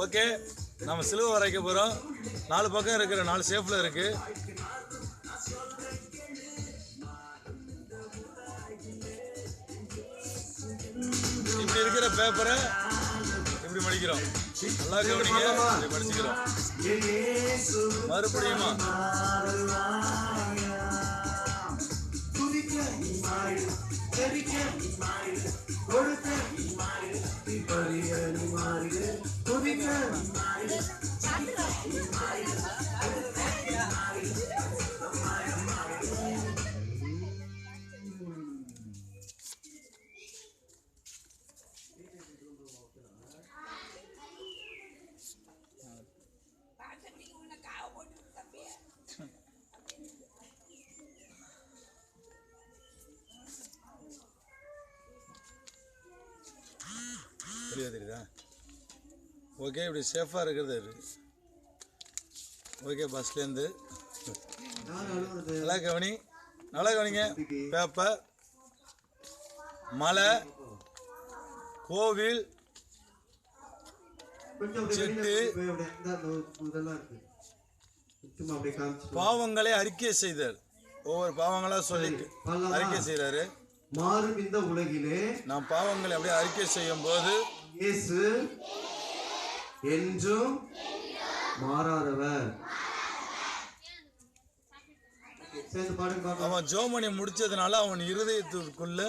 Okay, நம்ம சிலுவை வரைக்க போகிறோம். 4 பக்கம் இருக்கிற 4 ஷேஃபில் இருக்குது. இப்படி இருக்கிற பேப்பரை இப்படி மடிக்கிறோம். நல்லா கவனிங்க, இப்படி மடிச்சுக்கிறோம். மறுபடியுமா தெளிவாக தெரியுதா? ஓகே, இப்படி சேஃபாக இருக்கிறது இருக்குது. ஓகே, பஸ்லேருந்து நல்லா கவனி, நல்லா கவனிங்க. பேப்பர், மலை, கோவில், செட்டு, பாவங்களை அறிக்கை செய்தல். ஒவ்வொரு பாவங்களா சொல்லிட்டு அறிக்கை செய்யறாரு. மாறும் இந்த உலகிலே நாம் பாவங்களை அப்படியே அறிக்கை செய்யும் போது இயேசு என்றும் மாறாதவர். அவன் ஜோமணி முடிச்சதுனால அவன் இருதயத்திற்குள்ள